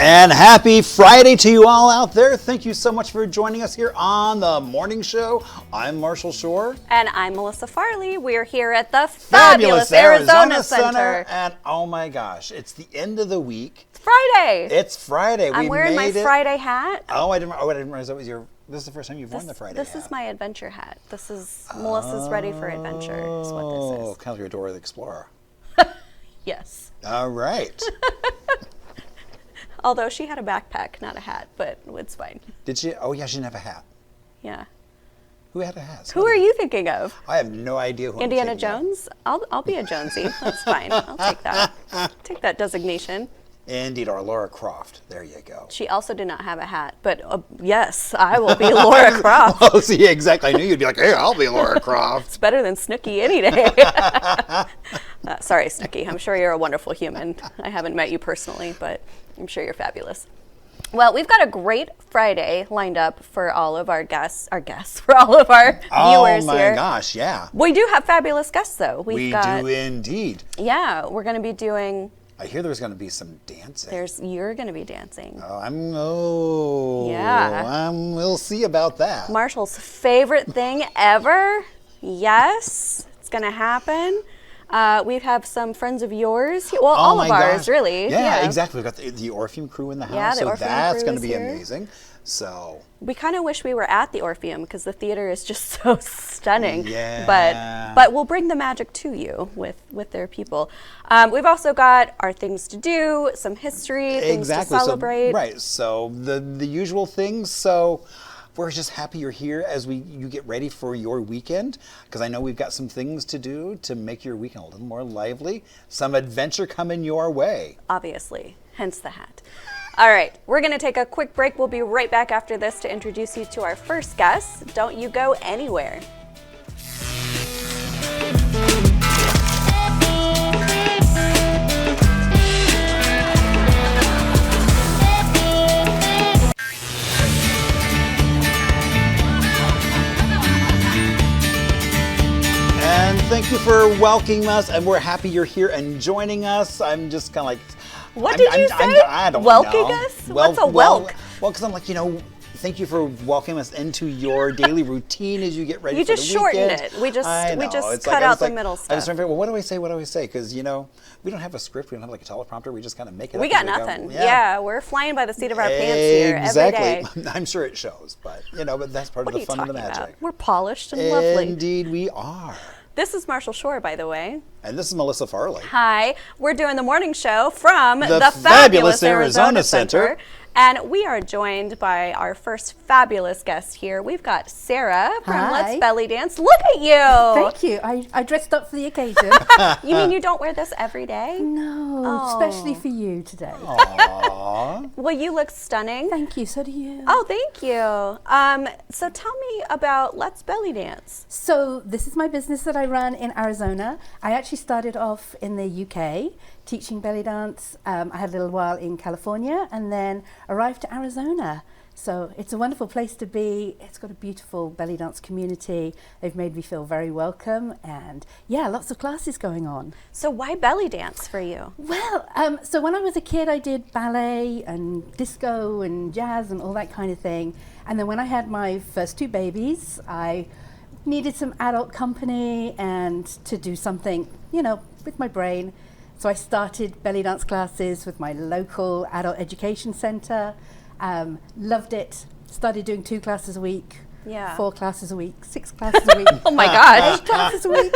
And happy Friday to you all out there. Thank you so much for joining us here on the morning show. I'm Marshall Shore. And I'm Melissa Farley. We're here at the fabulous Arizona Center. And oh my gosh, it's the end of the week. It's Friday. It's Friday. I'm wearing my Friday hat. Oh, I didn't realize that was this is the first time you've worn the Friday hat. This is my adventure hat. This is Melissa's ready for adventure is what this is. Oh, kind of like Dora the Explorer. Yes. All right. Although she had a backpack, not a hat, but it's fine. Did she? Oh, yeah, she didn't have a hat. Yeah. Who had a hat? Who are you thinking of? I have no idea who Indiana I'm thinking Jones? I'll be a Jonesy. That's fine. I'll take that. Take that designation. Indeed, or Laura Croft. There you go. She also did not have a hat, but yes, I will be Laura Croft. Oh, see, exactly. I knew you'd be like, hey, I'll be Laura Croft. It's better than Snooki any day. Sorry, Snooki. I'm sure you're a wonderful human. I haven't met you personally, but I'm sure you're fabulous. Well, we've got a great Friday lined up for all of our guests, for all of our viewers here. Oh my gosh, yeah. We do have fabulous guests, though. We do indeed. Yeah, we're going to be doing... I hear there's going to be some dancing. You're going to be dancing. We'll see about that. Marshall's favorite thing ever. Yes, it's going to happen. We have some friends of yours. Well, all of ours, really. Yeah, exactly. We've got the Orpheum crew in the house, yeah, the Orpheum that's crew going to be here. amazing. So we kind of wish we were at the Orpheum because the theater is just so stunning. Yeah. But we'll bring the magic to you with their people. We've also got our things to do, some history, things to celebrate. So the usual things. So we're just happy you're here as you get ready for your weekend, because I know we've got some things to do to make your weekend a little more lively. Some adventure coming your way. Obviously, hence the hat. All right, we're going to take a quick break. We'll be right back after this to introduce you to our first guest. Don't you go anywhere. And thank you for welcoming us, and we're happy you're here and joining us. I'm just kind of like... What did you say? I don't know. Welcoming us? What's a welk? Well, because I'm like, thank you for welcoming us into your daily routine as you get ready for the weekend. You just shortened it. We just cut out the middle stuff. I was trying to figure, well, what do I say? Because, we don't have a script. We don't have like a teleprompter. We just kind of make it up. We got nothing. Yeah, we're flying by the seat of our pants here every day. I'm sure it shows, but, but that's part of the fun and the magic. About? We're polished and lovely. Indeed, we are. This is Marshall Shore, by the way. And this is Melissa Farley. Hi. We're doing the morning show from the fabulous Arizona Center. And we are joined by our first fabulous guest here. We've got Sara from LetsBellyDance. Look at you. Thank you. I dressed up for the occasion. You mean you don't wear this every day? No, especially for you today. Aww. Well, you look stunning. Thank you. So do you. Oh, thank you. So tell me about LetsBellyDance. So this is my business that I run in Arizona. I actually started off in the UK teaching belly dance. I had a little while in California and then arrived to Arizona. So it's a wonderful place to be. It's got a beautiful belly dance community. They've made me feel very welcome, and yeah, lots of classes going on. So why belly dance for you? Well, so when I was a kid, I did ballet and disco and jazz and all that kind of thing. And then when I had my first two babies, I needed some adult company and to do something, with my brain. So I started belly dance classes with my local adult education center. Loved it. Started doing 2 classes a week, 4 classes a week, 6 classes a week. Oh my gosh. 8 classes a week.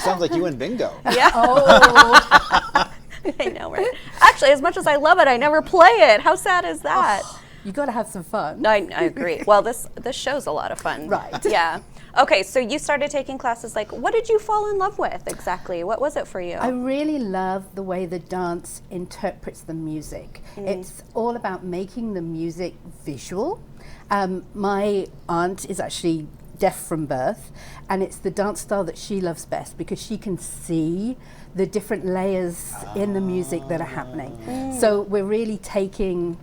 Sounds like you and bingo. Yeah. Oh. I know, right? Actually, as much as I love it, I never play it. How sad is that? Oh, you got to have some fun. I agree. Well, this show's a lot of fun. Right. Yeah. Okay, so you started taking classes. What did you fall in love with exactly? What was it for you? I really love the way the dance interprets the music. It's all about making the music visual. My aunt is actually deaf from birth, and it's the dance style that she loves best because she can see the different layers in the music that are happening. So we're really taking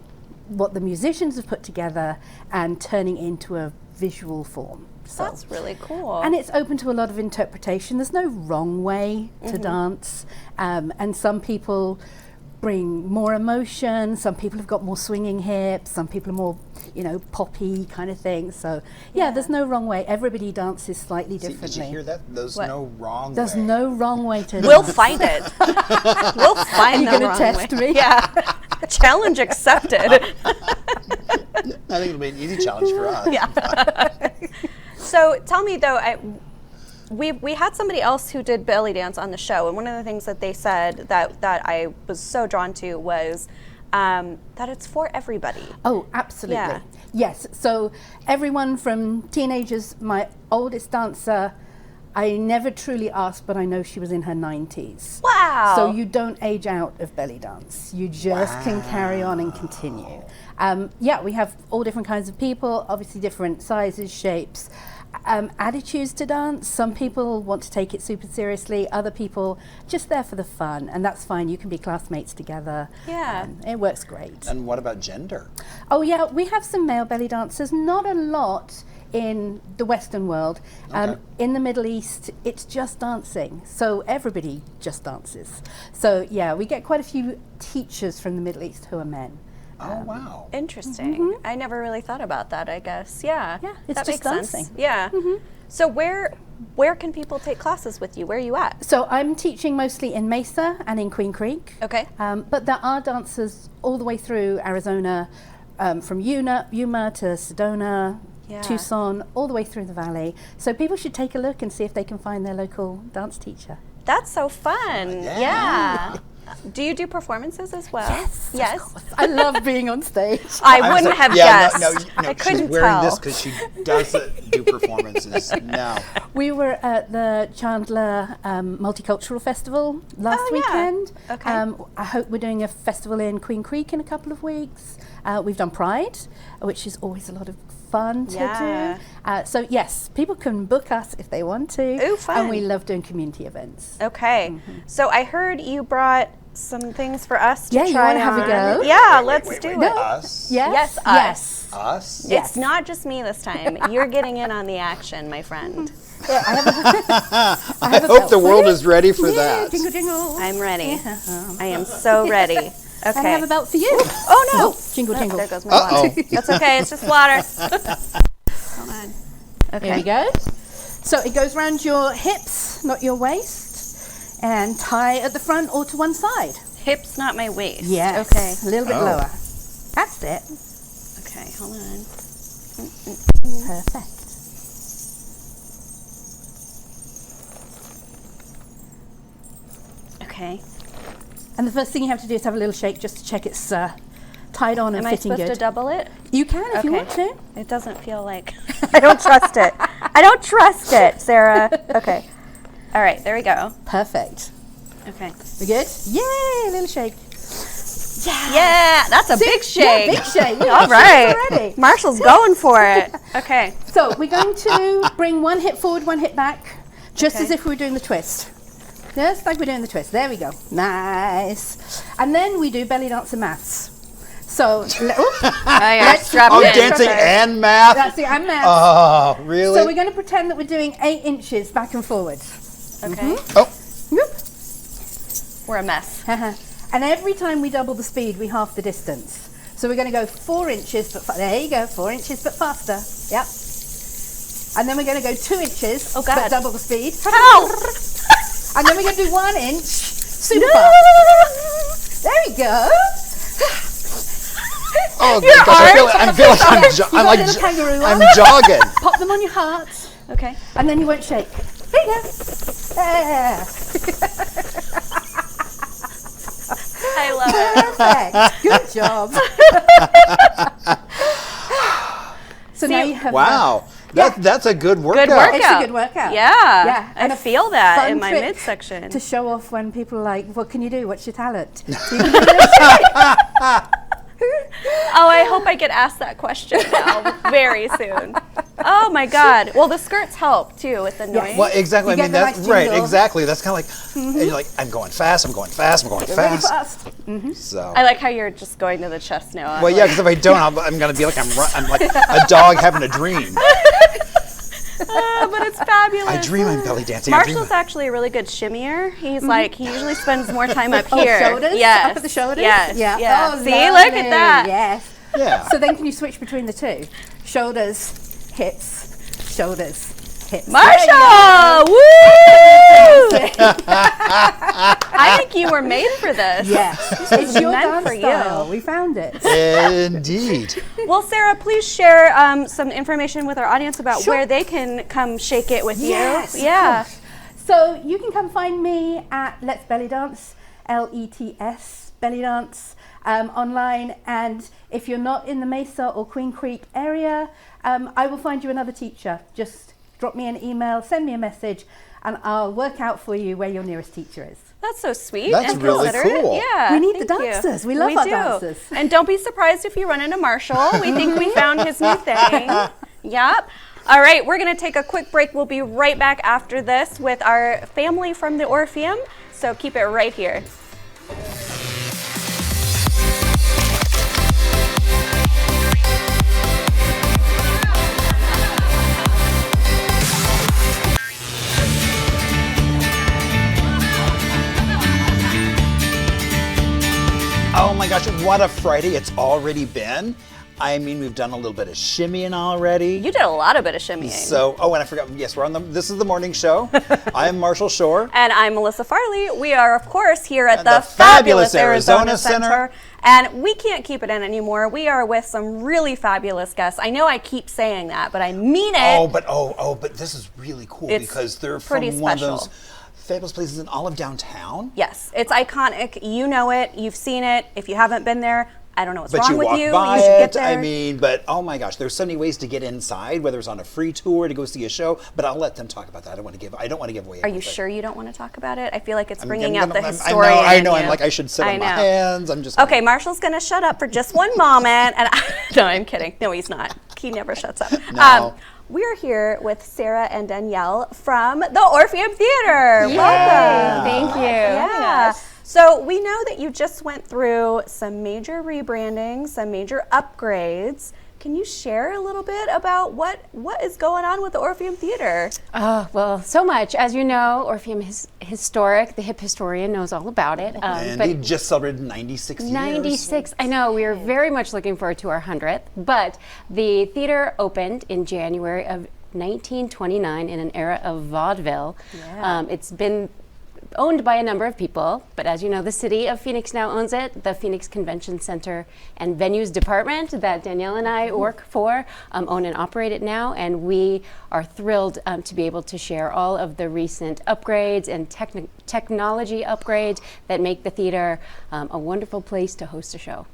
what the musicians have put together and turning into a visual form. So that's really cool. And it's open to a lot of interpretation. There's no wrong way to dance. And some people bring more emotion. Some people have got more swinging hips. Some people are more, poppy kind of thing. So there's no wrong way. Everybody dances slightly differently. Did you hear that? There's no wrong There's way. no wrong way to We'll dance. find it. We'll find the You're wrong going to test way. me? Yeah. Challenge accepted. I think it'll be an easy challenge for us. Yeah. So tell me though, we had somebody else who did belly dance on the show, and one of the things that they said that I was so drawn to was that it's for everybody. Oh, absolutely. Yeah. Yes. So everyone from teenagers, my oldest dancer, I never truly asked, but I know she was in her 90s. Wow. So you don't age out of belly dance. You just can carry on and continue. We have all different kinds of people, obviously different sizes, shapes, attitudes to dance. Some people want to take it super seriously. Other people just there for the fun, and that's fine. You can be classmates together. Yeah. It works great. And what about gender? Oh yeah, we have some male belly dancers, not a lot in the Western world. Okay. In the Middle East, it's just dancing. So everybody just dances. So yeah, we get quite a few teachers from the Middle East who are men. Oh, wow. Interesting. I never really thought about that, I guess. Yeah. Yeah, it's that just makes sense. dancing. Yeah. So where can people take classes with you? Where are you at? So I'm teaching mostly in Mesa and in Queen Creek. Okay. But there are dancers all the way through Arizona, from Yuma to Sedona, Yeah. Tucson, all the way through the valley. So people should take a look and see if they can find their local dance teacher. That's so fun. Yeah. Do you do performances as well? Yes. Of course. I love being on stage. I wouldn't have guessed. No, I couldn't she's wearing tell. this because she doesn't do performances. No. We were at the Chandler Multicultural Festival last Oh, yeah. weekend. Okay. I hope we're doing a festival in Queen Creek in a couple of weeks. We've done Pride, which is always a lot of fun to Yeah. do. So yes, people can book us if they want to. Ooh, fun. And we love doing community events. Okay. So I heard you brought some things for us to Yeah, you try wanna have a on. go? Yeah, let's do Wait, it. us? Yes? Yes, us. Us? Yes. It's not just me this time. You're getting in on the action, my friend. Yeah, I have I a hope belt the for world you. is ready for Yeah, that. jingle, jingle. I'm ready. I am so ready. And I Okay. have a belt for you. Oh no! Jingle, Oh, jingle. there goes my Uh-oh. water. That's okay. It's just water. Hold on. Okay. There we go. So it goes around your hips, not your waist, and tie at the front or to one side. Hips, not my waist. Yes. Okay. A little bit Oh. lower. That's it. Okay. Hold on. Perfect. Okay. And the first thing you have to do is have a little shake just to check it's tied on and Am I fitting supposed good. to double it? You can if you Okay. want to. It doesn't feel like. I don't trust it. I don't trust it, Sarah. Okay. All right. There we go. Perfect. Okay. We good? Yay! A little shake. Yeah, that's a big shake. Yeah, big shake. Look, All she's right. ready. Marshall's going for it. Okay. So we're going to bring one hip forward, one hip back, just Okay. as if we were doing the twist. Just like we're doing the twist. There we go. Nice. And then we do belly dancer maths. So, Let's drop Oh, in. dancing and math? that's it, and maths. Oh, really? So we're going to pretend that we're doing 8 inches back and forward. Okay. Oh, Whoop. We're a mess. And every time we double the speed, we half the distance. So we're going to go 4 inches, but there you go, 4 inches, but faster. Yep. And then we're going to go 2 inches, Oh, God. but double the speed. Help! And then we're going to do 1 inch, super fast. There we go. oh Your gosh, I feel arms. like I'm, You got a like little kangaroo I'm arm. jogging. Pop them on your heart, Okay. and then you won't shake. There you go. There. I love it. Perfect. Good job. So now you have Wow, that's a good workout. workout. It's a good workout. Yeah. Yeah. I And a feel that fun in my trick midsection. to show off when people are like, what can you do? What's your talent? So you can do a little shake. Oh, I hope I get asked that question now very soon. Oh my God. Well, the skirts help too with the noise. Well, exactly. You I mean, get the that's nice right. jingle. Exactly. That's kind of like, and you're like, I'm going fast. I'm going fast. I'm going Really fast. fast. So. I like how you're just going to the chest now. I'm Well, yeah, because if I don't, I'm gonna be like I'm like a dog having a dream. but it's fast. fabulous. I dream I'm belly dancing. Marshall's actually a really good shimmier. He's like, he usually spends more time up here. Shoulders? Yes. Up at the shoulders? Yes. Yeah. Yeah. Oh, See, look at lovely. that. Yes. Yeah. So then can you switch between the two? Shoulders, hips, shoulders, hips. Marshall! Woo! I think you were made for this. Yes. It's your meant dance for you. style. We found it. Indeed. Well, Sarah, please share some information with our audience about Sure. where they can come shake it with Yes, you. Yeah. of course. So you can come find me at Let's Belly Dance, LETS Belly Dance, online. And if you're not in the Mesa or Queen Creek area, I will find you another teacher. Just drop me an email, send me a message, and I'll work out for you where your nearest teacher is. That's so sweet. That's and really considerate. cool. Yeah. We need the thank you. dancers. We love our dancers. And don't be surprised if you run into Marshall. We think we found his new thing. Yep. All right, we're going to take a quick break. We'll be right back after this with our family from the Orpheum. So keep it right here. Oh my gosh, what a Friday it's already been. I mean, we've done a little bit of shimmying already. You did a lot of bit of shimmying. So, oh, and I forgot, yes, this is the morning show. I'm Marshall Shore. And I'm Melissa Farley. We are, of course, here at The the fabulous fabulous Arizona Arizona Center. Center. And we can't keep it in anymore. We are with some really fabulous guests. I know I keep saying that, but I mean it. But this is really cool It's because they're pretty from one of special. those fabulous places in all of downtown. Yes, it's iconic. You know it. You've seen it. If you haven't been there, I don't know what's But wrong you with walk you. by You should get it. there. I mean, but oh my gosh, there's so many ways to get inside, whether it's on a free tour to go see a show. But I'll let them talk about that. I don't want to give away. Are you everything. sure you don't want to talk about it? I feel like it's I'm bringing gonna- out the I'm- historian. I know. in I'm you. like I should sit I on my know. hands. I'm just Okay, Marshall's going to shut up for just one moment. And no, I'm kidding. No, he's not. He never shuts up. No. We're here with Sara and Danielle from the Orpheum Theater. Yeah. Welcome. Thank you. Yeah. So we know that you just went through some major rebranding, some major upgrades. Can you share a little bit about what is going on with the Orpheum Theater? Well, so much. As you know, Orpheum is historic. The hip historian knows all about it. and he just celebrated 96 years. 96. I know. We are very much looking forward to our 100th. But the theater opened in January of 1929 in an era of vaudeville. Yeah. It's been owned by a number of people, but as you know, the city of Phoenix now owns it. The Phoenix Convention Center and Venues Department that Danielle and I work for own and operate it now, and we are thrilled to be able to share all of the recent upgrades and technology upgrades that make the theater a wonderful place to host a show.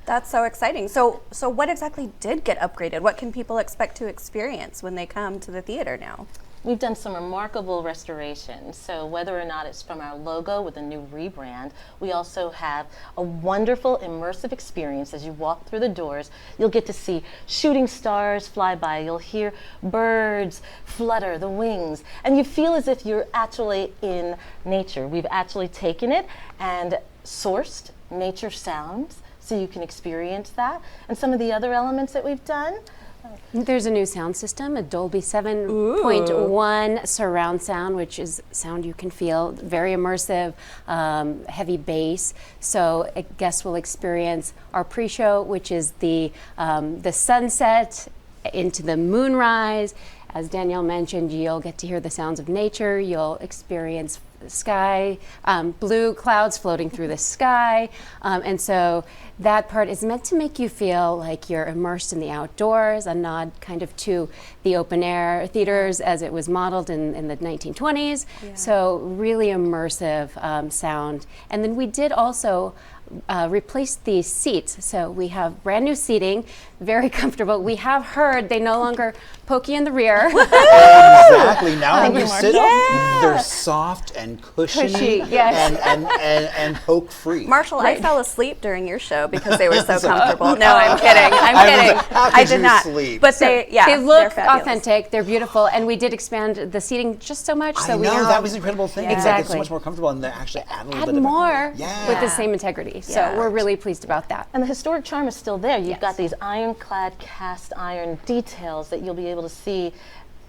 That's so exciting. So what exactly did get upgraded? What can people expect to experience when they come to the theater now? We've done some remarkable restorations. So whether or not it's from our logo with a new rebrand, we also have a wonderful immersive experience. As you walk through the doors, you'll get to see shooting stars fly by. You'll hear birds flutter the wings, and you feel as if you're actually in nature. We've actually taken it and sourced nature sounds so you can experience that. And some of the other elements that we've done, There's a new sound system, a Dolby 7.1 surround sound, which is sound you can feel, very immersive, heavy bass. So guests will experience our pre-show, which is the sunset into the moonrise. As Danielle mentioned, you'll get to hear the sounds of nature. You'll experience sky, blue clouds floating through the sky. And so that part is meant to make you feel like you're immersed in the outdoors, a nod kind of to the open air theaters as it was modeled in the 1920s. Yeah. So really immersive sound. And then we did also replace the seats. So we have brand new seating, very comfortable. We have heard they no longer poke you in the rear. Exactly. Now when you sit, they're soft and cushy, yes. and poke free. Marshall, I fell asleep during your show because they were so comfortable. No, I'm kidding. I'm kidding. How I could did you not. sleep? But they look they're fabulous. authentic. They're beautiful, and we did expand the seating just so much. So I we know, now that was an incredible thing. Yeah. It's like it's Exactly. so much more comfortable, and they actually add a little add bit of more Yeah. with the same integrity. So Yeah. we're really pleased about that. and the historic charm is still there. You've Yes. got these ironclad cast iron details that you'll be able to see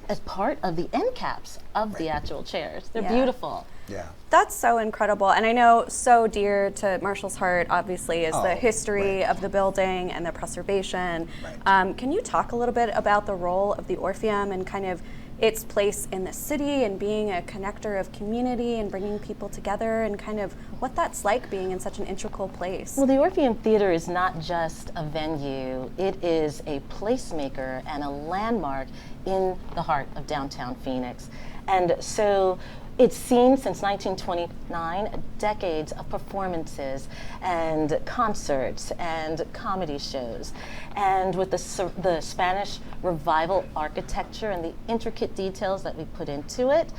as part of the end caps of the actual chairs. They're beautiful. Yeah. That's so incredible. And I know so dear to Marshall's heart, obviously, is the history of the building and the preservation. Right. Can you talk a little bit about the role of the Orpheum and kind of its place in the city and being a connector of community and bringing people together and kind of what that's like being in such an integral place? Well, the Orpheum Theater is not just a venue, it is a placemaker and a landmark in the heart of downtown Phoenix. And so it's seen since 1929 decades of performances and concerts and comedy shows. And with the Spanish Revival architecture and the intricate details that we put into it,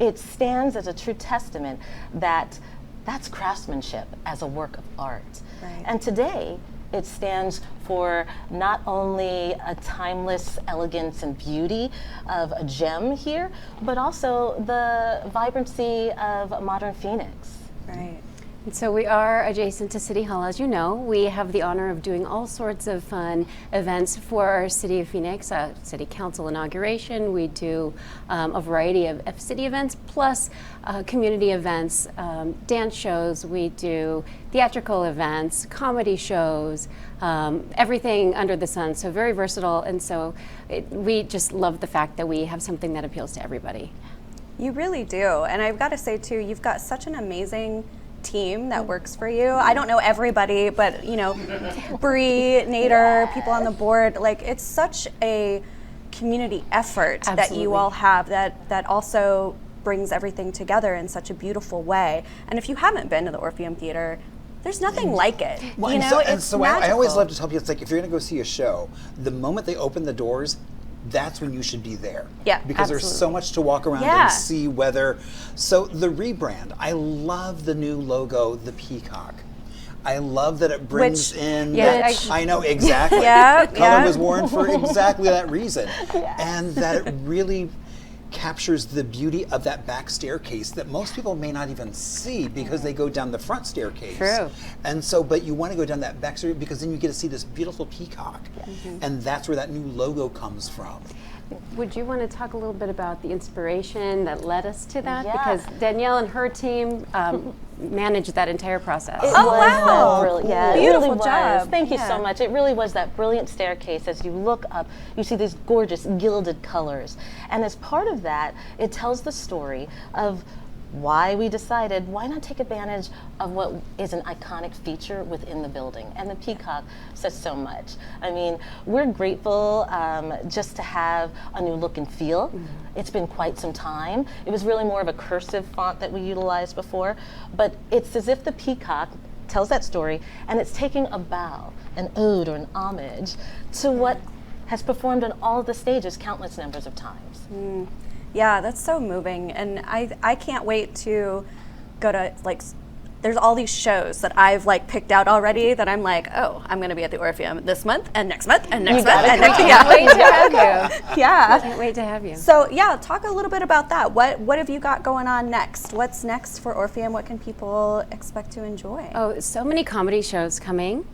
it stands as a true testament that that's craftsmanship as a work of art. Right. And today, it stands for not only a timeless elegance and beauty of a gem here, but also the vibrancy of modern Phoenix. Right. And so we are adjacent to City Hall, as you know. We have the honor of doing all sorts of fun events for our City of Phoenix, City Council inauguration. We do a variety of city events, plus community events, dance shows. We do theatrical events, comedy shows, everything under the sun. So very versatile, and so we just love the fact that we have something that appeals to everybody. You really do. And I've got to say, too, you've got such an amazing team that works for you. I don't know everybody, but you know, Bree, Nader, people on the board, like it's such a community effort that you all have that also brings everything together in such a beautiful way. And if you haven't been to the Orpheum Theater, there's nothing like it. Well, you and know, so, it's I always magical. love to tell people, it's like if you're going to go see a show, the moment they open the doors, that's when you should be there. Yeah, because there's so much to walk around Yeah. and see. Whether so the rebrand, I love the new logo, the peacock. I love that it brings in. yeah, that, I know exactly. Yeah, Color yeah. was worn for exactly that reason, and that it really captures the beauty of that back staircase that most people may not even see because they go down the front staircase. True. And so, but you want to go down that back staircase because then you get to see this beautiful peacock, and that's where that new logo comes from. Would you want to talk a little bit about the inspiration that led us to that? Yeah. Because Danielle and her team managed that entire process. It Oh, was wow. that brilliant. Yeah, it Beautiful really was. job. Thank you Yeah. so much. It really was that brilliant staircase. As you look up, you see these gorgeous gilded colors. And as part of that, it tells the story of why we decided, why not take advantage of what is an iconic feature within the building? And the peacock says so much. I mean, we're grateful just to have a new look and feel. It's been quite some time. It was really more of a cursive font that we utilized before, but it's as if the peacock tells that story, and it's taking a bow, an ode, or an homage to what has performed on all of the stages countless numbers of times. Yeah, that's so moving, and I can't wait to go to like. There's all these shows that I've like picked out already that I'm like, oh, I'm going to be at the Orpheum this month and next month and next month and next. Can't wait to have you. Yeah. Can't wait to have you. So yeah, talk a little bit about that. What have you got going on next? What's next for Orpheum? What can people expect to enjoy? Oh, so many comedy shows coming.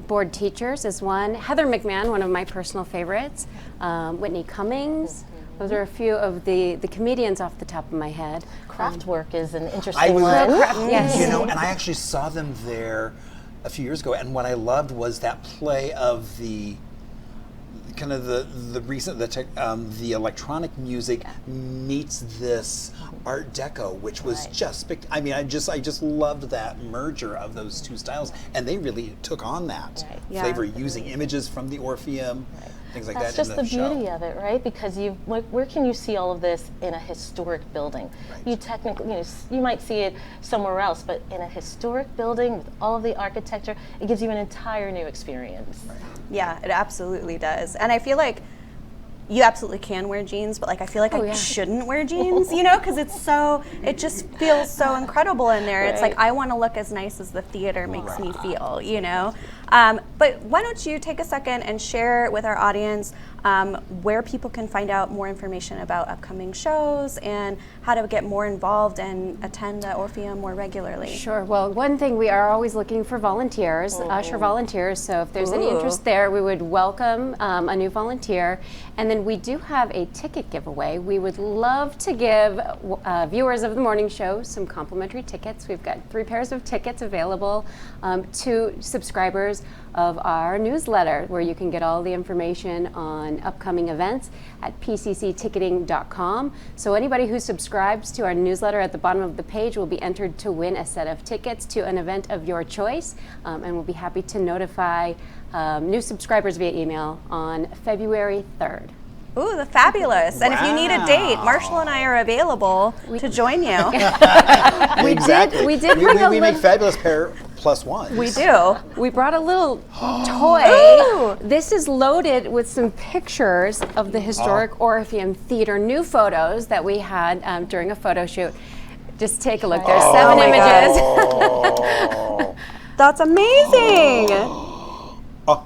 Board Teachers is one. Heather McMahon, one of my personal favorites. Whitney Cummings. Those are a few of the comedians off the top of my head. Craftwork is an I interesting was, one. Yes. you know, and I actually saw them there a few years ago, and what I loved was that play of the kind of the recent the electronic music meets this Art Deco, which was just I mean, I just loved that merger of those two styles, and they really took on that flavor using images from the Orpheum. Things like That's that just in the the show. beauty of it, right? Because where can you see all of this in a historic building? Right. You technically, you might see it somewhere else, but in a historic building with all of the architecture, it gives you an entire new experience. Right. Yeah, it absolutely does. And I feel like you absolutely can wear jeans, but like I feel like I shouldn't wear jeans, you know, because it just feels so incredible in there. It's like I want to look as nice as the theater makes me feel, you know. But why don't you take a second and share with our audience where people can find out more information about upcoming shows and how to get more involved and attend the Orpheum more regularly. Sure. Well, one thing, we are always looking for volunteers, usher volunteers. So if there's any interest there, we would welcome a new volunteer. And then we do have a ticket giveaway. We would love to give viewers of the morning show some complimentary tickets. We've got 3 pairs of tickets available to subscribers of our newsletter, where you can get all the information on upcoming events at pccticketing.com. So anybody who subscribes to our newsletter at the bottom of the page will be entered to win a set of tickets to an event of your choice, and we'll be happy to notify new subscribers via email on February 3rd. Ooh, the fabulous. And if you need a date, Marshall and I are available to join you. Exactly. we did bring we make fabulous pair plus ones. We do. We brought a little toy. Ooh. This is loaded with some pictures of the historic Orpheum Theater, new photos that we had during a photo shoot. Just take a look. There's 7 my images. Oh. That's amazing. Oh,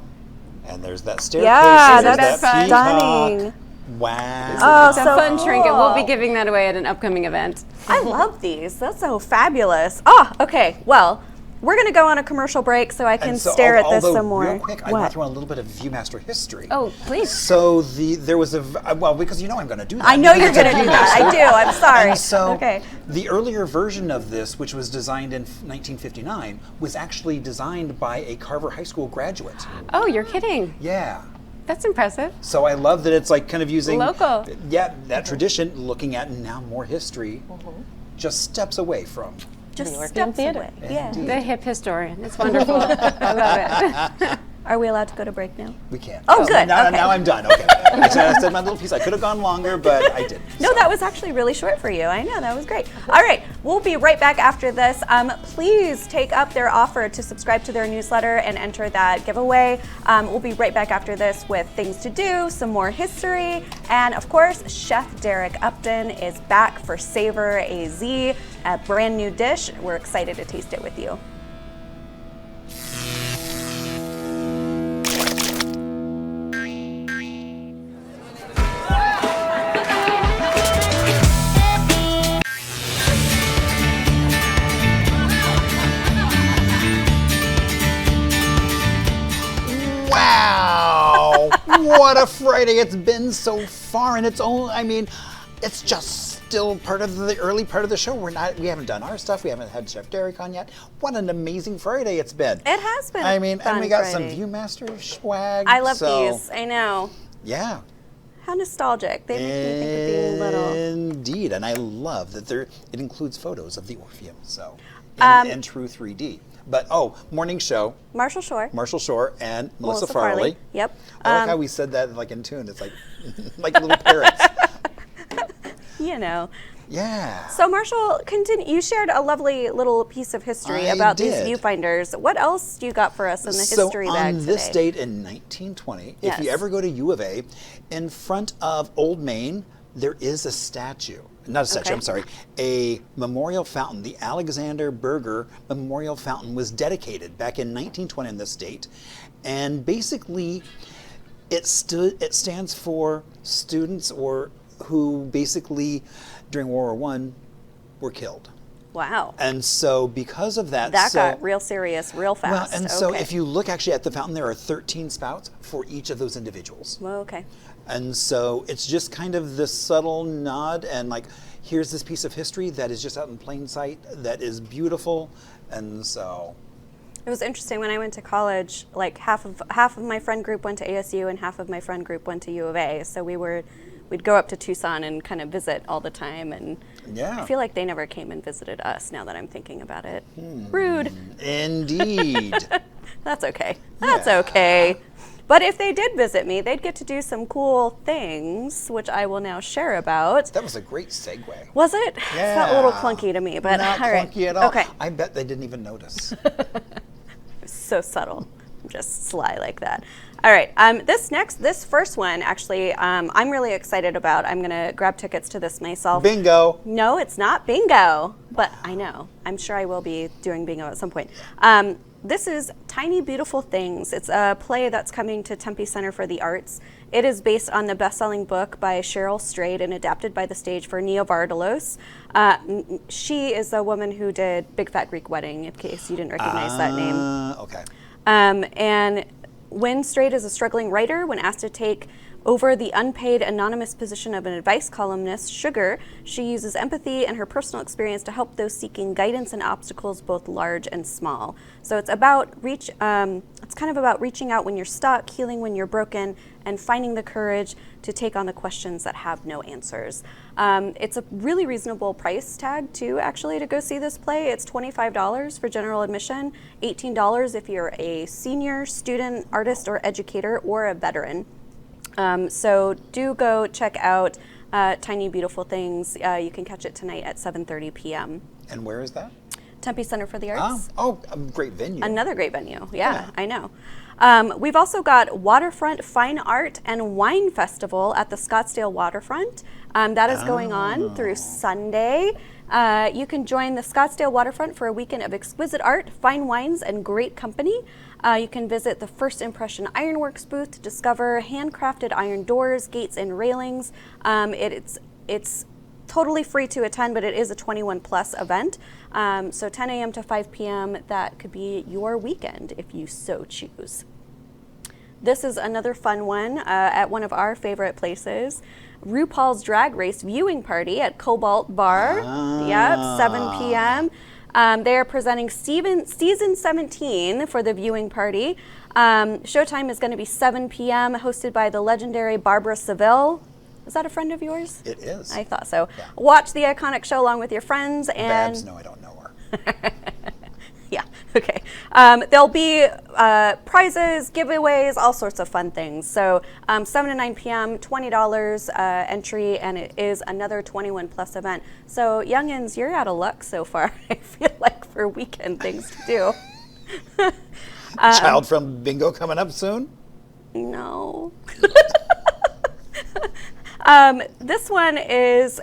and there's that staircase. Yeah, there's that's that stunning. peacock. Wow. Oh, It's a so fun trinket. cool. We'll be giving that away at an upcoming event. I love these. That's so fabulous. Oh, okay. Well, we're going to go on a commercial break so I can And so, stare at this although, some more. Real quick, I want What? to throw in a little bit of Viewmaster history. Oh, please. So there was because you know I'm going to do that. I know you're Because going to it's a do that. I do. I'm sorry. And so Okay. the earlier version of this, which was designed in 1959, was actually designed by a Carver High School graduate. Oh, you're kidding. Yeah. That's impressive. So I love that it's like kind of using Local. Yeah, that tradition, looking at now more history, just steps away from. Just The Orpheum steps Theater. away. Yeah. Indeed. The hip historian. It's wonderful. I love it. Are we allowed to go to break now? We can't. Oh, good. Now, Okay. now I'm done. Okay. I said my little piece. I could have gone longer, but I didn't. No, that was actually really short for you. I know, that was great. All right, we'll be right back after this. Please take up their offer to subscribe to their newsletter and enter that giveaway. We'll be right back after this with things to do, some more history, and of course, Chef Derek Upton is back for Savor AZ, a brand new dish. We're excited to taste it with you. Wow! What a Friday it's been so far, and it's just still part of the early part of the show. We haven't done our stuff. We haven't had Chef Derek on yet. What an amazing Friday it's been. It has been. And we got some Friday. Viewmaster swag. I love so, these. I know. Yeah. How nostalgic. They make me think of being little. Indeed, and I love that it includes photos of the Orpheum, so in true 3D. But morning show, Marshall Shore. Marshall Shore and Melissa Farley. Yep. I like how we said that like in tune. It's like like little parrots. You know. Yeah. So Marshall, you shared a lovely little piece of history I about did. these viewfinders. What else do you got for us in the history so bag on today? this date in 1920, if you Yes. ever go to U of A, in front of Old Main, there is a statue. Not a statue, Okay. I'm sorry. A memorial fountain. The Alexander Berger Memorial Fountain was dedicated back in 1920 in this date. And basically, it stands for students who basically during World War I were killed. Wow. And so because of that, That got real serious real well, fast. and so Okay. if you look actually at the fountain, there are 13 spouts for each of those individuals. Well, okay. And so it's just kind of this subtle nod and like, here's this piece of history that is just out in plain sight, that is beautiful. And so. It was interesting when I went to college, like half of my friend group went to ASU and half of my friend group went to U of A. So we'd go up to Tucson and kind of visit all the time, and Yeah. I feel like they never came and visited us now that I'm thinking about it. Rude. Indeed. That's okay. That's Yeah. okay. But if they did visit me, they'd get to do some cool things, which I will now share about. That was a great segue. Was it? Yeah. It felt a little clunky to me, but Not all right. clunky at all. Okay. I bet they didn't even notice. So subtle. I'm just sly like that. All right. This first one, actually, I'm really excited about. I'm going to grab tickets to this myself. Bingo. No, it's not bingo, but I know. I'm sure I will be doing bingo at some point. this is Tiny Beautiful Things. It's a play that's coming to Tempe Center for the Arts. It is based on the best-selling book by Cheryl Strayed and adapted by the stage for Nia Vardalos. She is the woman who did Big Fat Greek Wedding, in case you didn't recognize that name. Okay. And when Strayed is a struggling writer, when asked to take over the unpaid anonymous position of an advice columnist, Sugar, she uses empathy and her personal experience to help those seeking guidance in obstacles both large and small. So it's about it's kind of about reaching out when you're stuck, healing when you're broken, and finding the courage to take on the questions that have no answers. It's a really reasonable price tag too, actually, to go see this play. It's $25 for general admission, $18 if you're a senior, student, artist, or educator, or a veteran. So do go check out Tiny Beautiful Things. You can catch it tonight at 7:30 p.m. And where is that? Tempe Center for the Arts. Oh, a great venue. Another great venue. Yeah, I know. We've also got Waterfront Fine Art and Wine Festival at the Scottsdale Waterfront. That is going on through Sunday. You can join the Scottsdale Waterfront for a weekend of exquisite art, fine wines, and great company. You can visit the First Impression Ironworks booth to discover handcrafted iron doors, gates, and railings. It's totally free to attend, but it is a 21 plus event. So 10 a.m. to 5 p.m., that could be your weekend if you so choose. This is another fun one at one of our favorite places. RuPaul's Drag Race viewing party at Cobalt Bar. Yep, 7 p.m. They are presenting season 17 for the viewing party. Showtime is going to be 7 p.m., hosted by the legendary Barbara Seville. Is that a friend of yours? It is. I thought so. Yeah. Watch the iconic show along with your friends. And Babs, no, I don't know her. yeah, okay. There'll be prizes, giveaways, all sorts of fun things. So 7 to 9 p.m., $20 entry, and it is another 21 plus event. So youngins, you're out of luck so far, I feel like, for weekend things to do. Child from Bingo coming up soon? No. This one is,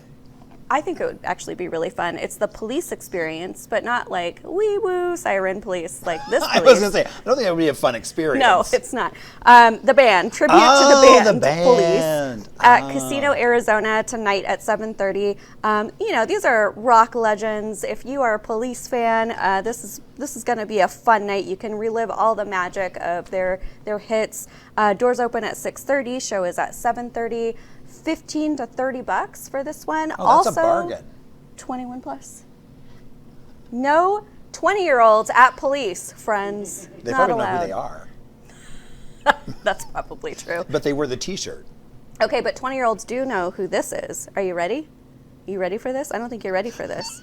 I think it would actually be really fun. It's the police experience, but not like wee woo siren police like this police. I was going to say, I don't think it would be a fun experience. No, it's not. The band, tribute to the band, Police, at Casino, Arizona tonight at 7:30. These are rock legends. If you are a Police fan, this is going to be a fun night. You can relive all the magic of their hits. Doors open at 6:30. Show is at 7:30. $15 to $30 for this one. Oh, that's a bargain. 21 plus. No 20-year-olds at Police, friends. They Not probably allowed. know who they are. That's probably true. But they wear the t-shirt. Okay, but 20-year-olds do know who this is. Are you ready? You ready for this? I don't think you're ready for this.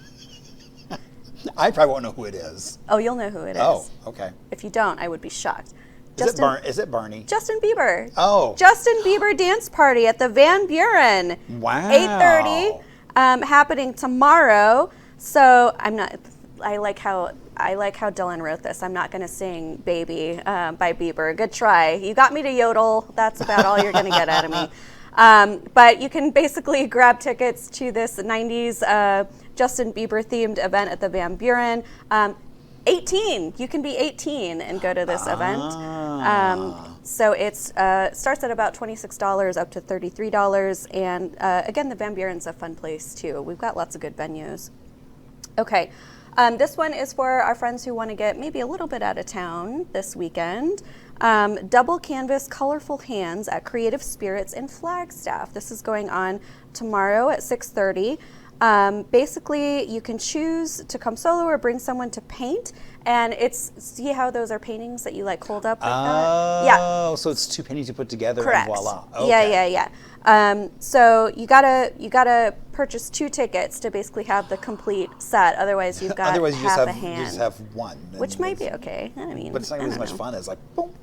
I probably won't know who it is. Oh, you'll know who it is. Oh, okay. If you don't, I would be shocked. Is it Barney? Justin Bieber. Oh. Justin Bieber dance party at the Van Buren. Wow. 8:30, happening tomorrow. So I like how Dylan wrote this. I'm not going to sing "Baby" by Bieber. Good try. You got me to yodel. That's about all you're going to get out of me. But you can basically grab tickets to this 90s Justin Bieber themed event at the Van Buren. 18. You can be 18 and go to this event. So it starts at about $26 up to $33. And again, the Van Buren's a fun place too. We've got lots of good venues. Okay. This one is for our friends who want to get maybe a little bit out of town this weekend. Double canvas colorful hands at Creative Spirits in Flagstaff. This is going on tomorrow at 6:30. Basically, you can choose to come solo or bring someone to paint, and see how those are paintings that you like hold up like that? Yeah. Oh, so it's two paintings you put together Correct. and voila. Okay. Yeah. So you gotta purchase 2 tickets to basically have the complete set. Otherwise, you've got Otherwise, half a you hand, just have one. which might be okay. I mean, But it's not I as don't much know. fun as like, boom.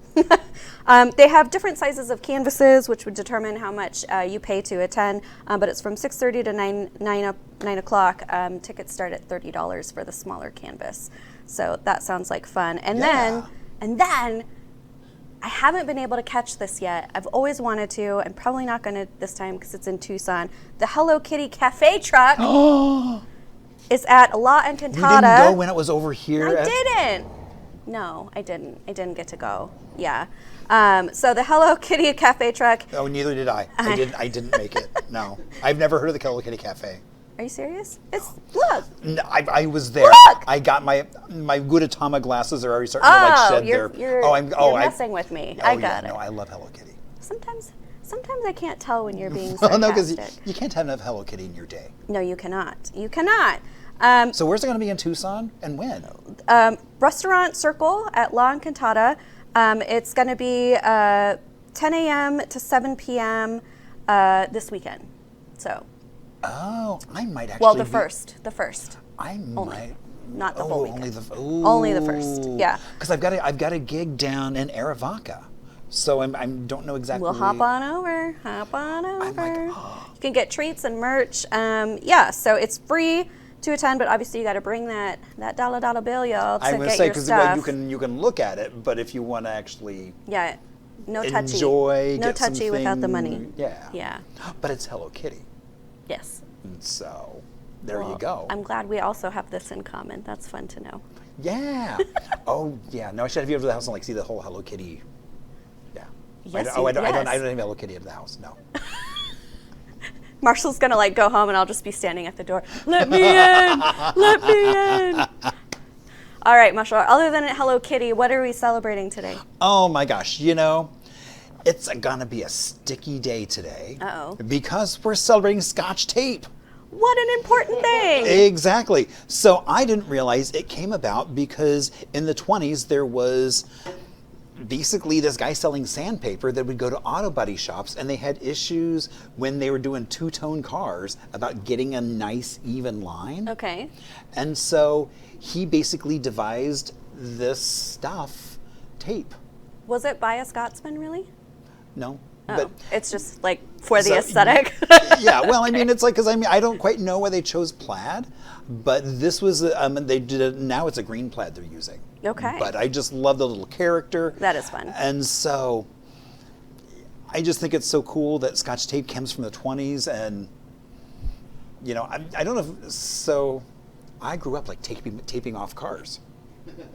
They have different sizes of canvases, which would determine how much you pay to attend. But it's from 6:30 to 9 o'clock. Tickets start at $30 for the smaller canvas. So that sounds like fun. And then, I haven't been able to catch this yet. I've always wanted to. I'm probably not going to this time because it's in Tucson. The Hello Kitty Cafe truck is at La Encantada. You didn't go when it was over here? I didn't. No, I didn't. I didn't get to go. Yeah. So the Hello Kitty Cafe truck. Oh, neither did I. I didn't make it. No. I've never heard of the Hello Kitty Cafe. Are you serious? It's look. No, I was there. Look! I got my Gudetama glasses are already starting to like shed you're, their. you're messing with me. Oh, I got it. No, I love Hello Kitty. Sometimes I can't tell when you're being Well, sarcastic. no, because you can't have enough Hello Kitty in your day. No, you cannot. You cannot. So where's it going to be in Tucson and when? Restaurant Circle at La Encantada. It's going to be 10 a.m. to 7 p.m. This weekend. So. Oh, I might actually. Well, the first. I Only. might. Not the whole weekend. Only the first. Yeah. Because I've got a gig down in Arivaca, so I don't know exactly. We'll hop on over. I'm like, oh. You can get treats and merch. Yeah. So it's free to attend, but obviously you got to bring that dollar bill, y'all, to I'm gonna get say your because stuff. you can look at it, but if you want to actually no touchy. enjoy, No get touchy without the money. something- Yeah. Yeah. But it's Hello Kitty, Yes. and so there you Well, go. I'm glad we also have this in common. That's fun to know. Yeah. Oh yeah. No, I should have you over to the house and like see the whole Hello Kitty. Yeah. Yes, I don't yes. have Hello Kitty at the house. No. Marshall's gonna like go home and I'll just be standing at the door. Let me in! Let me in! All right, Marshall, other than Hello Kitty, what are we celebrating today? Oh my gosh, it's gonna be a sticky day today. Uh-oh. Because we're celebrating Scotch tape. What an important thing! Exactly. So I didn't realize it came about because in the 20s there was basically this guy selling sandpaper that would go to auto body shops, and they had issues when they were doing two-tone cars about getting a nice even line. Okay. And so he basically devised this stuff, tape. Was it by a Scotsman, really? No. Oh, But it's just like for the so- aesthetic. yeah, well, I mean, it's like, because I don't quite know why they chose plaid, but this was, they did it, now it's a green plaid they're using. Okay. But I just love the little character. That is fun. And so I just think it's so cool that Scotch tape comes from the 20s, and, I don't know if, so I grew up like taping off cars.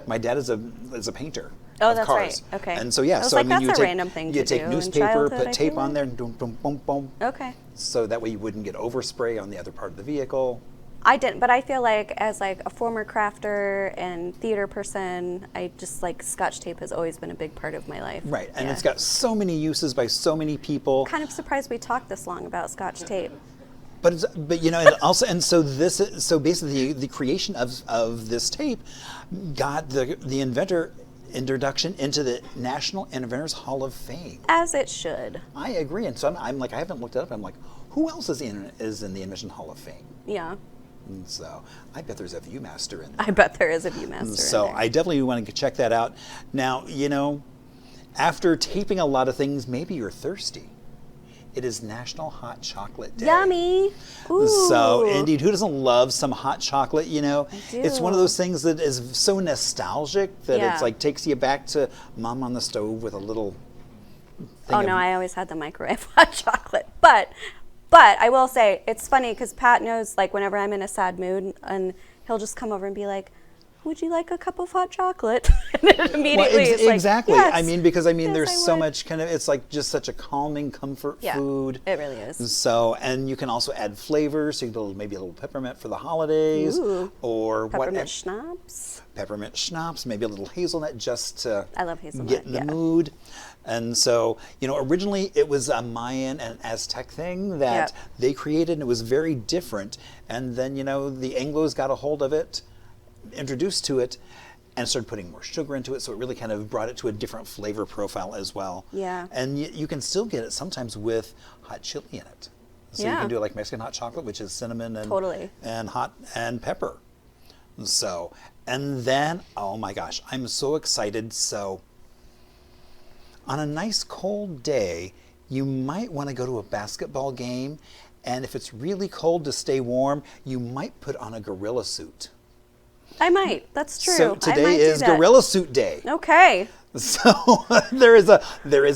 My dad is a painter. Oh, of that's cars. right. Okay. And so yeah, I was so like, I mean, that's you a take random thing you to take do in newspaper, childhood, I put tape feel on like. there, and boom, boom, boom, boom. Okay. So that way you wouldn't get overspray on the other part of the vehicle. I didn't, but I feel like as like a former crafter and theater person, I just like Scotch tape has always been a big part of my life. Right, and Yeah. it's got so many uses by so many people. Kind of surprised we talked this long about Scotch tape. But and also, and so basically the creation of this tape got the inventor introduction into the National Inventors Hall of Fame. As it should. I agree, and so I'm like, I haven't looked it up. I'm like, who else is in the Invention Hall of Fame? Yeah. And so I bet there's a ViewMaster in there. I bet there is a ViewMaster So in there. I definitely want to check that out. Now, after taping a lot of things, maybe you're thirsty. It is National Hot Chocolate Day. Yummy. Ooh. So, indeed, who doesn't love some hot chocolate? It's one of do. those things that is so nostalgic that Yeah. it's like takes you back to mom on the stove with a little thing Oh of- no, I always had the microwave hot chocolate. But I will say, it's funny because Pat knows like whenever I'm in a sad mood and he'll just come over and be like, would you like a cup of hot chocolate? And then immediately it's like, exactly. yes, I mean, because yes, there's I so would. much it's like just such a calming comfort Yeah, food. it really is. So, and you can also add flavors. So you can maybe a little peppermint for the holidays, Ooh. or Peppermint schnapps. peppermint schnapps, maybe a little hazelnut just to I love hazelnut, get in the yeah. mood. And so, originally it was a Mayan and Aztec thing that Yep. they created, and it was very different. And then, the Anglos got a hold of it, introduced to it, and started putting more sugar into it, so it really kind of brought it to a different flavor profile as well. Yeah. And you can still get it sometimes with hot chili in it. So you Yeah. can do like Mexican hot chocolate, which is cinnamon and Totally. and hot and pepper. So, and then, oh my gosh, I'm so excited. So, on a nice cold day, you might want to go to a basketball game, and if it's really cold to stay warm, you might put on a gorilla suit. I might. That's true. So I might today do is that. Gorilla Suit Day. Okay. So there is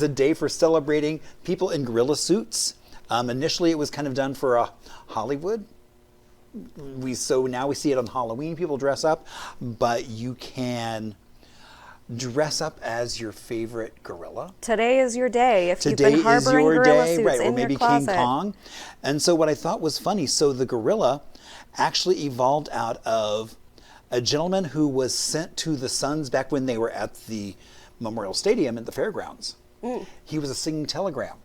a day for celebrating people in gorilla suits. Initially, it was kind of done for Hollywood. Now we see it on Halloween. People dress up, but you can dress up as your favorite gorilla. Today is your day. If Today you've been is harboring your gorilla day, suits right? Or in maybe your King closet. Kong. And so what I thought was funny, so the gorilla actually evolved out of a gentleman who was sent to the Suns back when they were at the Memorial Stadium at the fairgrounds. He was a singing telegram.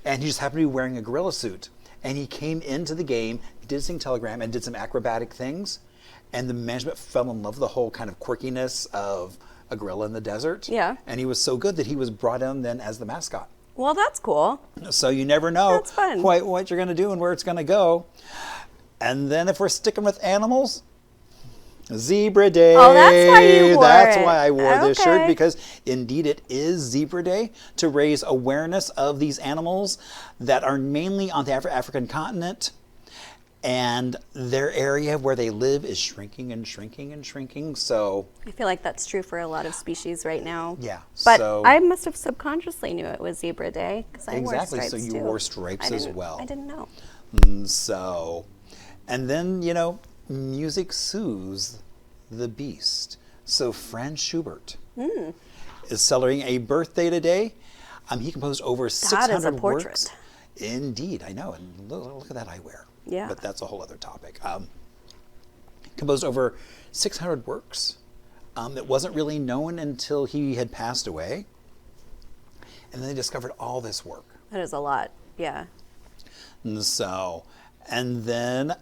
And he just happened to be wearing a gorilla suit. And he came into the game, did sing telegram, and did some acrobatic things. And the management fell in love with the whole kind of quirkiness of a gorilla in the desert. Yeah. And he was so good that he was brought in then as the mascot. Well, that's cool. So you never know That's fun. quite what you're going to do and where it's going to go. And then if we're sticking with animals, Zebra Day. Oh, that's why you wore That's it. why I wore this shirt, Okay. because indeed it is Zebra Day, to raise awareness of these animals that are mainly on the African continent. And their area where they live is shrinking and shrinking and shrinking. So I feel like that's true for a lot of species right now. yeah. But so I must have subconsciously knew it was Zebra Day because I wore Exactly, stripes so you too. wore stripes I as didn't- well. I didn't know. So, and then, music soothes the beast. So Franz Schubert is celebrating a birthday today. He composed over 600 portrait. works. Indeed, I know. And look at that eyewear. Yeah. But that's a whole other topic. Composed over 600 works. That wasn't really known until he had passed away. And then they discovered all this work. That is a lot. Yeah. And so, and then,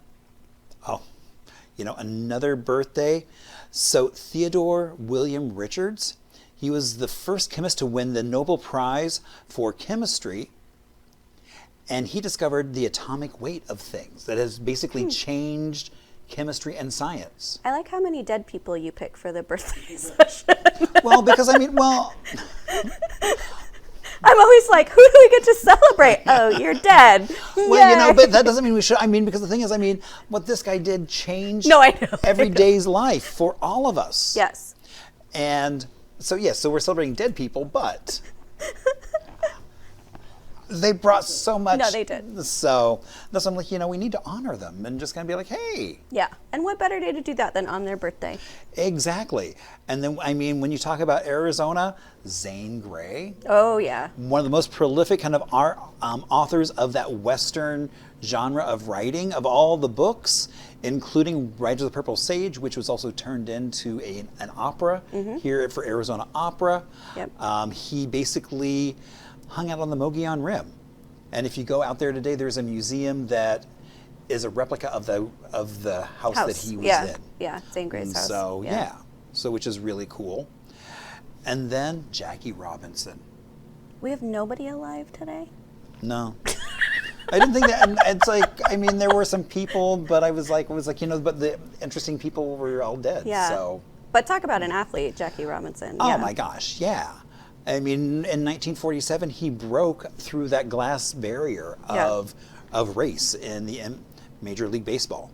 another birthday. So Theodore William Richards, he was the first chemist to win the Nobel Prize for chemistry. And he discovered the atomic weight of things that has basically changed chemistry and science. I like how many dead people you pick for the birthday session. Well, because I'm always like, who do we get to celebrate? Oh, you're dead. well, Yay. but that doesn't mean we should. Because the thing is, what this guy did changed No, I know. every day's life for all of us. Yes. And so, yes, so we're celebrating dead people, but they brought so much. No, they did. So that's why I'm like, we need to honor them and just kind of be like, hey. Yeah. And what better day to do that than on their birthday? Exactly. And then, when you talk about Arizona, Zane Grey, Oh, yeah. one of the most prolific kind of art authors of that Western genre of writing, of all the books, including Riders of the Purple Sage, which was also turned into an opera here for Arizona Opera. Yep. He basically hung out on the Mogollon Rim. And if you go out there today, there's a museum that is a replica of the house that he was yeah. in. Yeah, Zane Grey's And house. so, yeah. So, which is really cool. And then Jackie Robinson. We have nobody alive today? No. I didn't think that. And it's like, there were some people, but but the interesting people were all dead. Yeah. So. But talk about an athlete, Jackie Robinson. Oh yeah. my gosh, yeah. In 1947, he broke through that glass barrier of race in the Major League Baseball.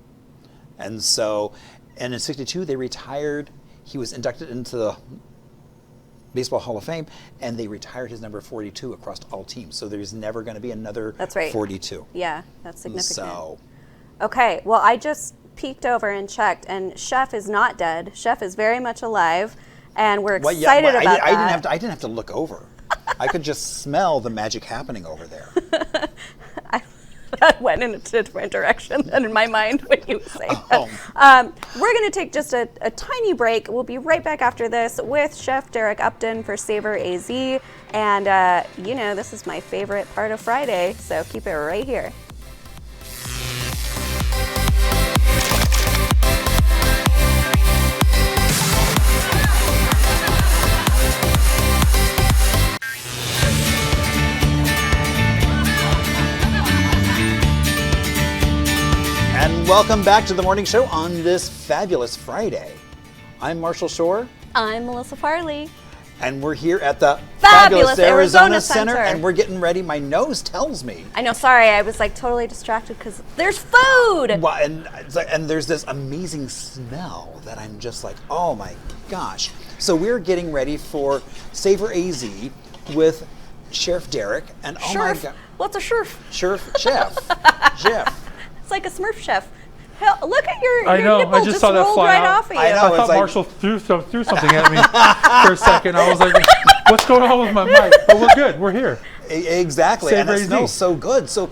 And so, and in 62, they retired. He was inducted into the Baseball Hall of Fame, and they retired his number 42 across all teams. So there's never going to be another That's right. 42. Yeah, that's significant. So, Okay, well, I just peeked over and checked, and Chef is not dead. Chef is very much alive, and we're excited about that. I didn't have to look over. I could just smell the magic happening over there. That went in a different direction than in my mind when you say Oh. that. We're going to take just a tiny break. We'll be right back after this with Chef Derek Upton for Savor AZ. And, this is my favorite part of Friday, so keep it right here. And welcome back to the morning show on this fabulous Friday. I'm Marshall Shore, I'm Melissa Farley. and we're here at the Fabulous Arizona Center. and we're getting ready. My nose tells me. I know, sorry, I was totally distracted because there's food! Well, and there's this amazing smell that I'm just like, oh my gosh. So we're getting ready for Savor AZ with Chef Derek, and oh my Sherf. god, What's a sherf? Chef. It's like a Smurf chef. Hell, look at your I know, nipple I just saw that rolled fly right out. off of you. I know. I it's thought like- Marshall threw something at me for a second. I was like, what's going on with my mic? But we're good. We're here. Exactly, Save and it Ray Z. smells so good. So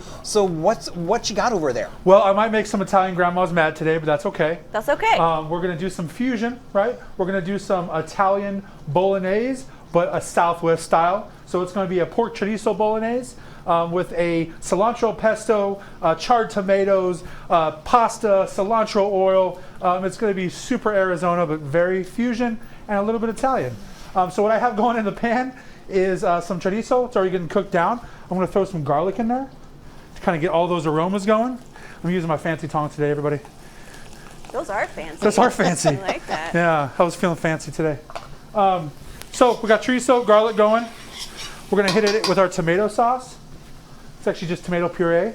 what you got over there? Well, I might make some Italian grandmas mad today, but that's okay. That's okay. We're going to do some fusion, right? We're going to do some Italian bolognese, but a Southwest style. So it's going to be a pork chorizo bolognese with a cilantro pesto, charred tomatoes, pasta, cilantro oil. It's going to be super Arizona, but very fusion and a little bit Italian. So what I have going in the pan is some chorizo. It's already getting cooked down. I'm going to throw some garlic in there to kind of get all those aromas going. I'm using my fancy tongs today, everybody. Those are fancy. Those are fancy. I like that. Yeah, I was feeling fancy today. So we got chorizo, garlic going. We're going to hit it with our tomato sauce. It's actually just tomato puree.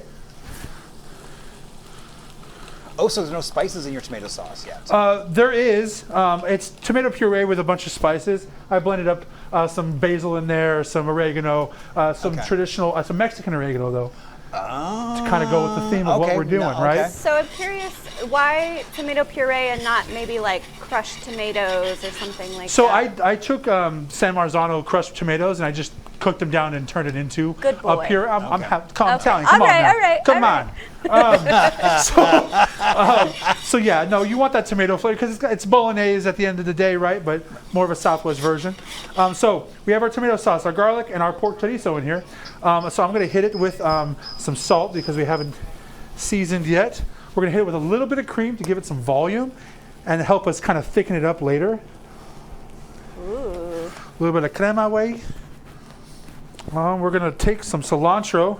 Oh, so there's no spices in your tomato sauce yet. There is. It's tomato puree with a bunch of spices. I blended up some basil in there, some oregano, some Okay. traditional, some Mexican oregano though, Oh, to kind of go with the theme of what okay, we're doing, no, right? okay. So I'm curious, why tomato puree and not maybe like crushed tomatoes or something like So that? I took San Marzano crushed tomatoes and I just cooked them down and turned it into Good boy. a pure. I'm Okay. Italian. All Come on right, now. all right, Come all on. So yeah, no, you want that tomato flavor because it's bolognese at the end of the day, right? But more of a Southwest version. So we have our tomato sauce, our garlic, and our pork chorizo in here. So I'm going to hit it with some salt because we haven't seasoned yet. We're going to hit it with a little bit of cream to give it some volume and help us kind of thicken it up later. Ooh. A little bit of crema way. We're going to take some cilantro,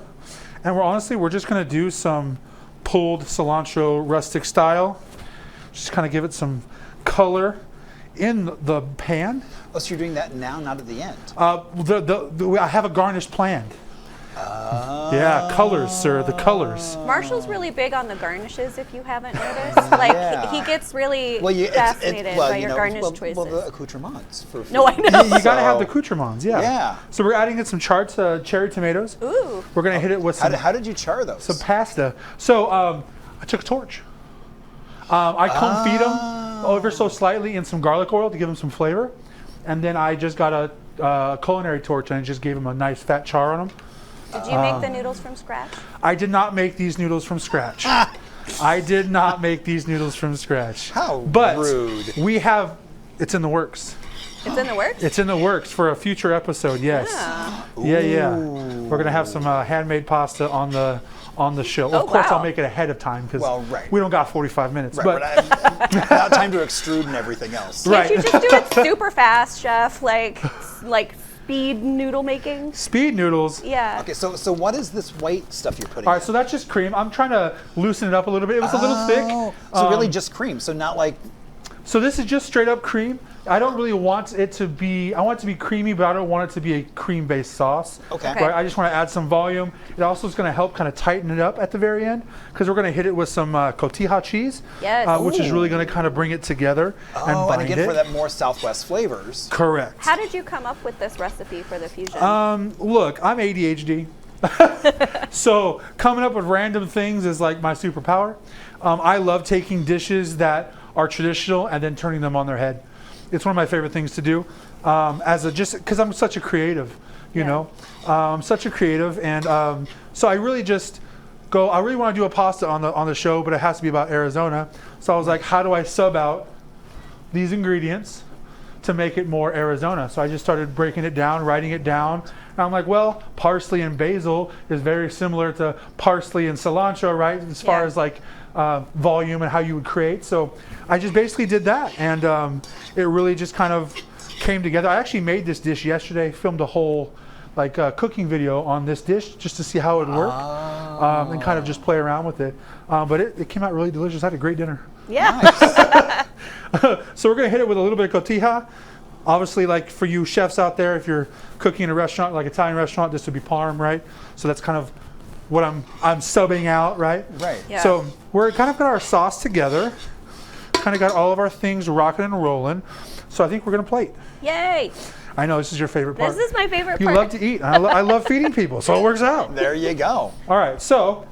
and we're just going to do some pulled cilantro rustic style. Just kind of give it some color in the pan. Oh, so you're doing that now, not at the end. I have a garnish planned. Yeah, colors, sir, the colors. Marshall's really big on the garnishes, if you haven't noticed. Like, Yeah. he gets really It's- fascinated well, by you your know, garnish well, choices. Well, the accoutrements. For No, I food. know. You got to have So- the accoutrements, yeah. Yeah. So we're adding in some charred cherry tomatoes. Ooh. We're going to hit it with How did you char those? some pasta. So I took a torch. I comb feed them ever so slightly in some garlic oil to give them some flavor. And then I just got a culinary torch and just gave them a nice fat char on them. Did you make the noodles from scratch? I did not make these noodles from scratch. I did not make these noodles from scratch. How but rude. We have, it's in the works. It's in the works? It's in the works for a future episode, yes. Yeah. We're going to have some handmade pasta on the show. Oh, Of course, wow. I'll make it ahead of time because Well, right. we don't got 45 minutes. Right, but not time to extrude and everything else. Right. Can't you just do it super fast, chef? Like speed noodle making? speed noodles. Yeah. Okay, so what is this white stuff you're putting All right, in? so that's just cream. I'm trying to loosen it up a little bit. It was a little thick. So really just cream. So not like So this is just straight up cream. I don't really want it to be, I want it to be creamy, but I don't want it to be a cream-based sauce. Okay. Okay. Right, I just want to add some volume. It also is going to help kind of tighten it up at the very end because we're going to hit it with some cotija cheese, Yes. which is really going to kind of bring it together and and bind again it. for that more Southwest flavors. Correct. How did you come up with this recipe for the fusion? Look, I'm ADHD. So coming up with random things is like my superpower. I love taking dishes that are traditional and then turning them on their head. It's one of my favorite things to do. Just because I'm such a creative, you know, I'm such a creative, and so I really just go. I really want to do a pasta on the show, but it has to be about Arizona. So I was like, how do I sub out these ingredients to make it more Arizona? So I just started breaking it down, writing it down. And I'm like, well, parsley and basil is very similar to parsley and cilantro, right? As far as like volume and how you would create. So I just basically did that, and it really just kind of came together. I actually made this dish yesterday, filmed a whole cooking video on this dish just to see how it would work, and kind of just play around with it. But it came out really delicious. I had a great dinner. yeah. So we're gonna hit it with a little bit of cotija. Obviously, like for you chefs out there, if you're cooking in a restaurant, like Italian restaurant, this would be parm, right? So that's kind of what I'm subbing out, right? Right. Yeah. So we're kind of got our sauce together, kind of got all of our things rocking and rolling. So I think we're gonna plate. Yay. I know this is your favorite part. This is my favorite You part. love to eat. And I love feeding people, so it works out. There you go. All right, so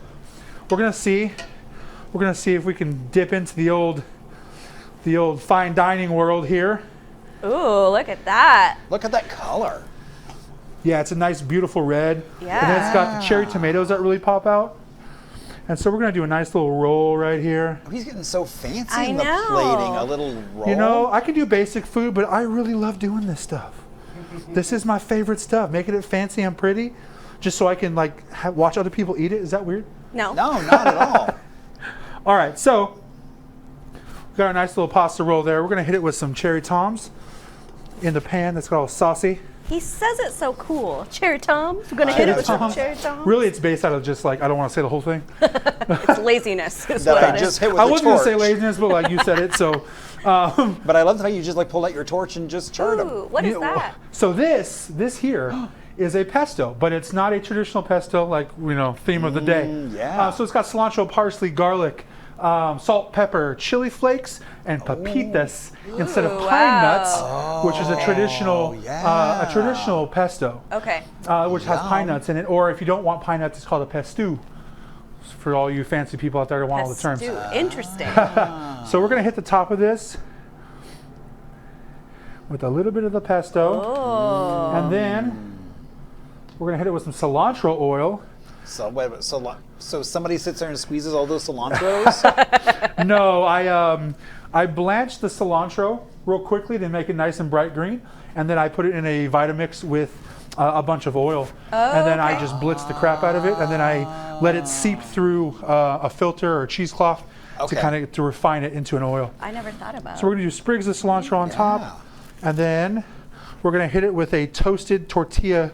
we're gonna see we're gonna see if we can dip into the old fine dining world here. Ooh, look at that. Look at that color. Yeah, it's a nice, beautiful red. Yeah. And then it's got the cherry tomatoes that really pop out. And so we're gonna do a nice little roll right here. Oh, he's getting so fancy I in the know. plating. A little roll. You know, I can do basic food, but I really love doing this stuff. This is my favorite stuff, making it fancy and pretty, just so I can like watch other people eat it. Is that weird? No. No, not at all. All right, so we got a nice little pasta roll there. We're gonna hit it with some cherry toms in the pan. That's all saucy. He says it so cool. Cherry Toms. We're going to hit it with some Cherry Toms. Really, it's based out of just like, I don't want to say the whole thing. It's laziness. Is That what I it just is. hit with I the wasn't gonna say torch. laziness, but like you said it, so. But I love how you just like pulled out your torch and just charred them. Ooh, what is that? So this here is a pesto, but it's not a traditional pesto like, theme of the day. yeah. So it's got cilantro, parsley, garlic, salt, pepper, chili flakes, and pepitas instead of pine nuts, which is a traditional pesto, Okay. which has pine nuts in it. Or if you don't want pine nuts, it's called a pesto. For all you fancy people out there who want all the terms. Pesto. Interesting. So we're gonna hit the top of this with a little bit of the pesto, Oh. and then we're gonna hit it with some cilantro oil. So wait a minute, so somebody sits there and squeezes all those cilantros? No, I blanched the cilantro real quickly to make it nice and bright green, and then I put it in a Vitamix with a bunch of oil, and then I just blitzed the crap out of it, and then I let it seep through a filter or cheesecloth to refine it into an oil. I never thought about So we're gonna do sprigs of cilantro on top, and then we're gonna hit it with a toasted tortilla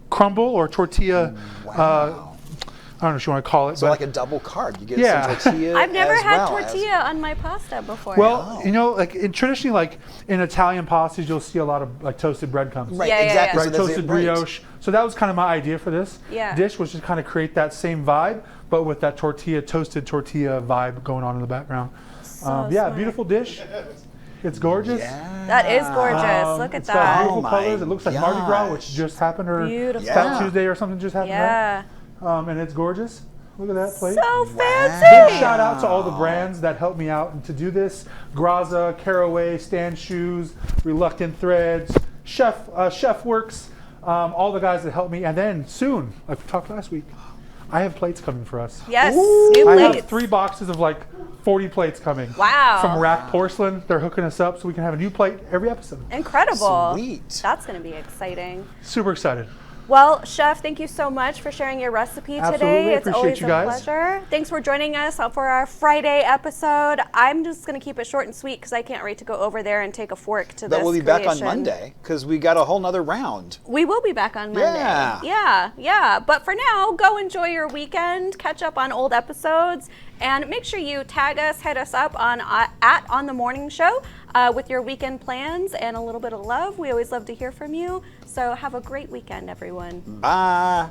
crumble or tortilla. I don't know what you want to call it. So but like a double carb. You get Yeah. some tortilla. I've never as had well as- tortilla on my pasta before. well, traditionally, like in Italian pastas, you'll see a lot of like toasted breadcrumbs. Right, Yeah, yeah, exactly. Right, So that's toasted it, right. brioche. So that was kind of my idea for this Yeah. dish, was just kind of create that same vibe, but with that toasted tortilla vibe going on in the background. smart. Beautiful dish. It's gorgeous. That is gorgeous. Look at It's got that. beautiful Oh my colors. It looks like Mardi Gras, which gosh. just happened, or Beautiful. Fat Yeah. Tuesday or something just happened. Yeah. Right? And it's gorgeous. Look at that plate. So Big fancy. shout out to all the brands that helped me out and to do this. Graza, Caraway, Stand Shoes, Reluctant Threads, Chef Works, all the guys that helped me. And then soon, like we talked last week, I have plates coming for us. Yes. New I plates. have 3 boxes of like 40 plates coming. Wow. From Rack Porcelain. They're hooking us up so we can have a new plate every episode. Incredible. Sweet. That's going to be exciting. Super excited. Well, Chef, thank you so much for sharing your recipe Absolutely. today. It's Appreciate always you a guys. pleasure. Thanks for joining us for our Friday episode. I'm just going to keep it short and sweet because I can't wait to go over there and take a fork to this But we'll be back on creation. Monday because we got a whole nother round. We will be back on Monday. Yeah. Yeah. But for now, go enjoy your weekend, catch up on old episodes, and make sure you tag us, hit us up on the morning show with your weekend plans and a little bit of love. We always love to hear from you. So have a great weekend, everyone. Bye.